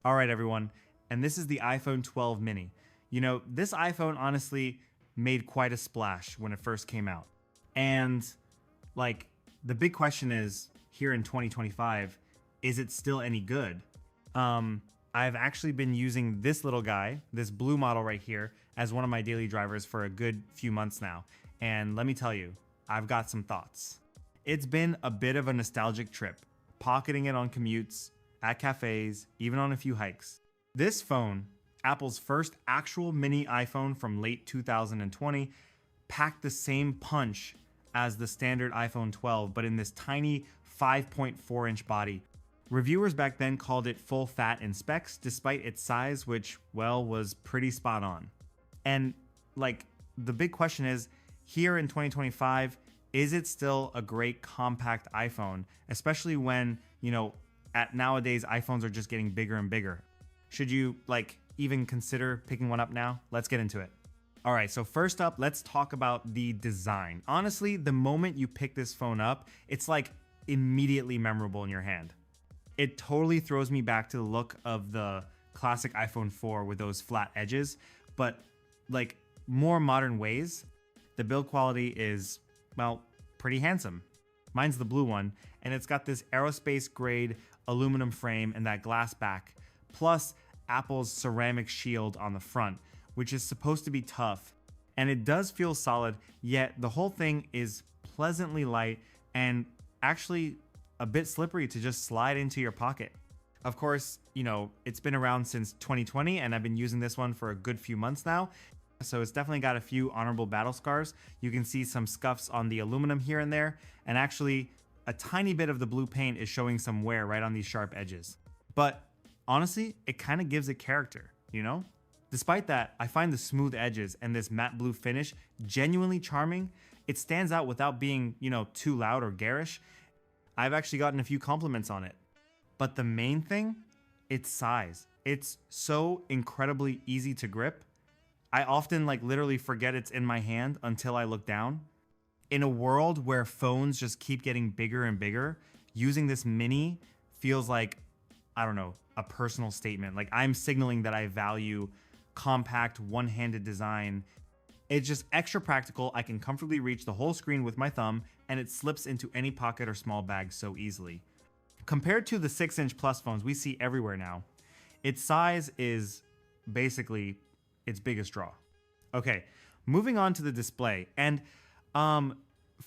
All right, everyone, and this is the iPhone 12 mini. You know, this iPhone honestly made quite a splash when it first came out. And like the big question is here in 2025, is it still any good? I've actually been using this little guy, this blue model right here, as one of my daily drivers for a good few months now. And let me tell you, I've got some thoughts. It's been a bit of a nostalgic trip, pocketing it on commutes, at cafes, even on a few hikes. This phone, Apple's first actual mini iPhone from late 2020, packed the same punch as the standard iPhone 12, but in this tiny 5.4-inch body. Reviewers back then called it full fat in specs, despite its size, which, well, was pretty spot on. And like, the big question is, here in 2025, is it still a great compact iPhone, especially when, at nowadays iPhones are just getting bigger and bigger? Should you even consider picking one up now? Let's get into it. All right, so first up, let's talk about the design. Honestly, the moment you pick this phone up, it's like immediately memorable in your hand. It totally throws me back to the look of the classic iPhone 4 with those flat edges, but like more modern ways. The build quality is, well, pretty handsome. Mine's the blue one, and it's got this aerospace-grade aluminum frame and that glass back, plus Apple's ceramic shield on the front, which is supposed to be tough. And it does feel solid, yet the whole thing is pleasantly light and actually a bit slippery to just slide into your pocket. Of course, it's been around since 2020, and I've been using this one for a good few months now. So it's definitely got a few honorable battle scars. You can see some scuffs on the aluminum here and there, and actually a tiny bit of the blue paint is showing some wear right on these sharp edges. But honestly, it kind of gives it character, Despite that, I find the smooth edges and this matte blue finish genuinely charming. It stands out without being, too loud or garish. I've actually gotten a few compliments on it. But the main thing, its size. It's so incredibly easy to grip. I often literally forget it's in my hand until I look down. In a world where phones just keep getting bigger and bigger, using this mini feels like, I don't know, a personal statement. Like I'm signaling that I value compact, one-handed design. It's just extra practical. I can comfortably reach the whole screen with my thumb, and it slips into any pocket or small bag so easily. Compared to the 6-inch plus phones we see everywhere now, its size is basically its biggest draw. Okay, moving on to the display. And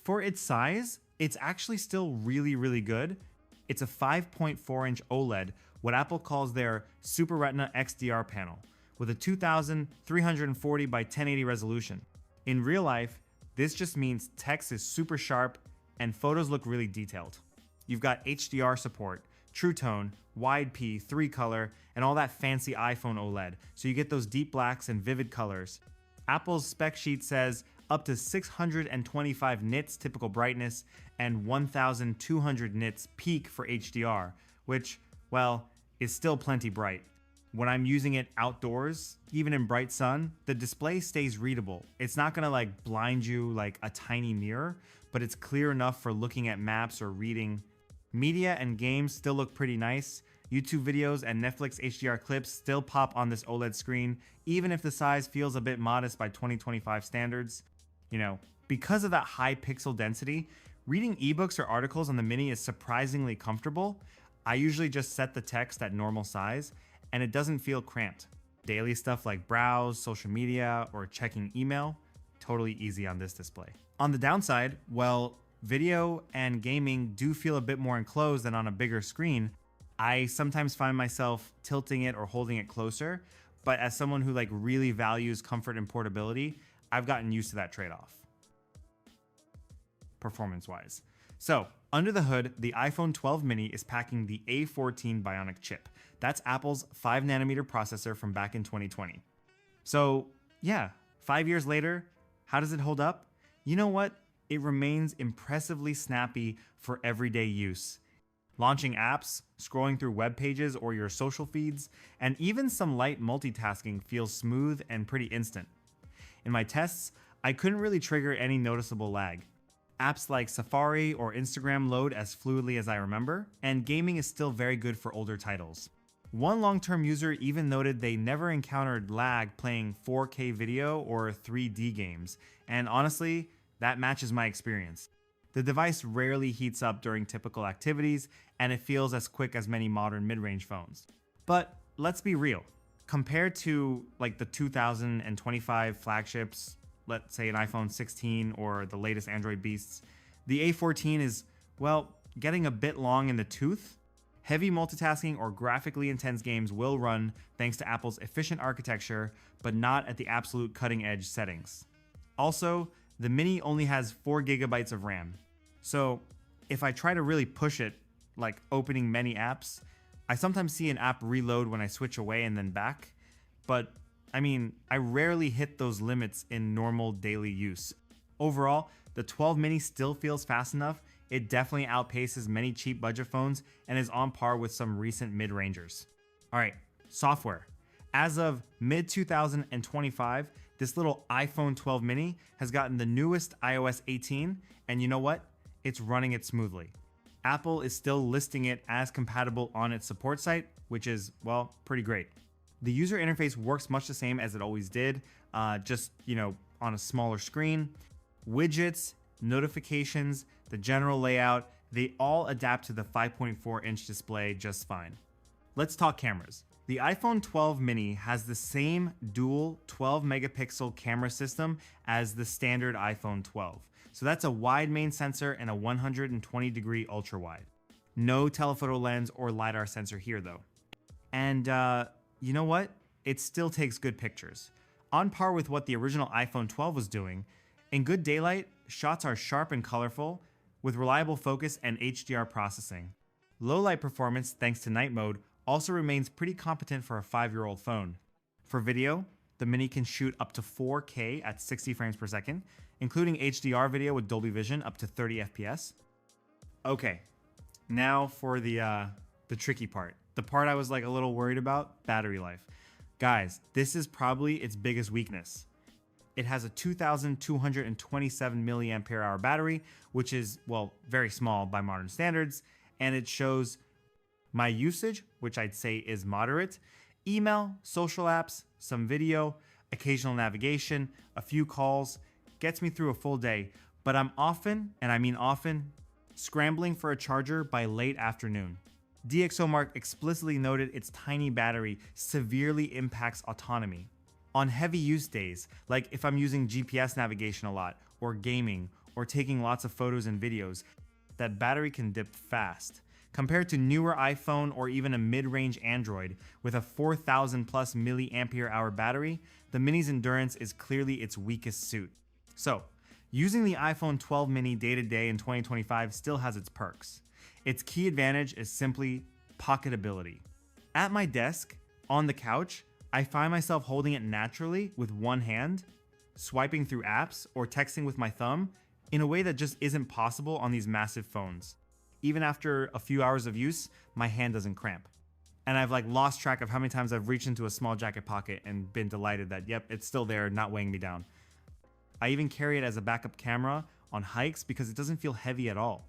for its size, it's actually still really, really good. It's a 5.4-inch OLED, what Apple calls their Super Retina XDR panel, with a 2340 by 1080 resolution. In real life, this just means text is super sharp and photos look really detailed. You've got HDR support, True Tone, Wide P, 3-color, and all that fancy iPhone OLED, so you get those deep blacks and vivid colors. Apple's spec sheet says up to 625 nits typical brightness and 1200 nits peak for HDR, which, well, is still plenty bright. When I'm using it outdoors, even in bright sun, the display stays readable. It's not gonna blind you like a tiny mirror, but it's clear enough for looking at maps or reading. Media and games still look pretty nice. YouTube videos and Netflix HDR clips still pop on this OLED screen, even if the size feels a bit modest by 2025 standards. Because of that high pixel density, reading ebooks or articles on the mini is surprisingly comfortable. I usually just set the text at normal size, and it doesn't feel cramped. Daily stuff like browse, social media, or checking email, totally easy on this display. On the downside, well, video and gaming do feel a bit more enclosed than on a bigger screen. I sometimes find myself tilting it or holding it closer, but as someone who really values comfort and portability, I've gotten used to that trade-off, performance-wise. So, under the hood, the iPhone 12 mini is packing the A14 Bionic chip. That's Apple's 5nm processor from back in 2020. So, yeah, 5 years later, how does it hold up? You know what? It remains impressively snappy for everyday use. Launching apps, scrolling through web pages or your social feeds, and even some light multitasking feels smooth and pretty instant. In my tests, I couldn't really trigger any noticeable lag. Apps like Safari or Instagram load as fluidly as I remember, and gaming is still very good for older titles. One long-term user even noted they never encountered lag playing 4K video or 3D games, and honestly, that matches my experience. The device rarely heats up during typical activities, and it feels as quick as many modern mid-range phones. But let's be real. Compared to like the 2025 flagships, let's say an iPhone 16 or the latest Android beasts, the A14 is, well, getting a bit long in the tooth. Heavy multitasking or graphically intense games will run thanks to Apple's efficient architecture, but not at the absolute cutting edge settings. Also, the Mini only has 4 GB of RAM. So if I try to really push it, like opening many apps, I sometimes see an app reload when I switch away and then back. But I mean, I rarely hit those limits in normal daily use. Overall, the 12 mini still feels fast enough. It definitely outpaces many cheap budget phones and is on par with some recent mid-rangers. All right, software. As of mid-2025, this little iPhone 12 mini has gotten the newest iOS 18, and you know what? It's running it smoothly. Apple is still listing it as compatible on its support site, which is, well, pretty great. The user interface works much the same as it always did, just, on a smaller screen. Widgets, notifications, the general layout, they all adapt to the 5.4-inch display just fine. Let's talk cameras. The iPhone 12 mini has the same dual 12 megapixel camera system as the standard iPhone 12. So that's a wide main sensor and a 120 degree ultra wide. No telephoto lens or LiDAR sensor here though. And you know what? It still takes good pictures. On par with what the original iPhone 12 was doing, in good daylight, shots are sharp and colorful, with reliable focus and HDR processing. Low light performance, thanks to night mode, also remains pretty competent for a 5-year-old phone. For video, the Mini can shoot up to 4K at 60 frames per second, including HDR video with Dolby Vision up to 30 FPS. Okay, now for the tricky part. The part I was like a little worried about, battery life. Guys, this is probably its biggest weakness. It has a 2,227 milliampere hour battery, which is, well, very small by modern standards, and it shows my usage, which I'd say is moderate, email, social apps, some video, occasional navigation, a few calls, gets me through a full day, but I'm often, and I mean often, scrambling for a charger by late afternoon. DxOMark explicitly noted its tiny battery severely impacts autonomy. On heavy use days, like if I'm using GPS navigation a lot, or gaming, or taking lots of photos and videos, that battery can dip fast. Compared to newer iPhone or even a mid-range Android with a 4,000 plus milliampere hour battery, the Mini's endurance is clearly its weakest suit. So, using the iPhone 12 mini day-to-day in 2025 still has its perks. Its key advantage is simply pocketability. At my desk, on the couch, I find myself holding it naturally with one hand, swiping through apps, or texting with my thumb in a way that just isn't possible on these massive phones. Even after a few hours of use, my hand doesn't cramp. And I've lost track of how many times I've reached into a small jacket pocket and been delighted that, yep, it's still there, not weighing me down. I even carry it as a backup camera on hikes because it doesn't feel heavy at all.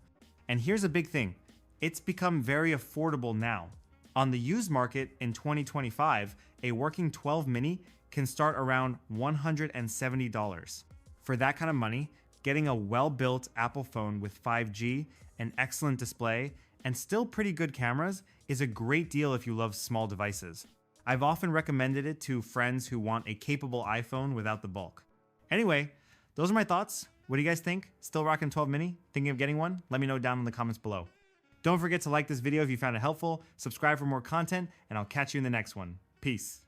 And here's a big thing. It's become very affordable now. On the used market in 2025, a working 12 mini can start around $170. For that kind of money, getting a well-built Apple phone with 5G, an excellent display, and still pretty good cameras is a great deal if you love small devices. I've often recommended it to friends who want a capable iPhone without the bulk. Anyway, those are my thoughts. What do you guys think? Still rocking 12 mini? Thinking of getting one? Let me know down in the comments below. Don't forget to like this video if you found it helpful, subscribe for more content, and I'll catch you in the next one. Peace.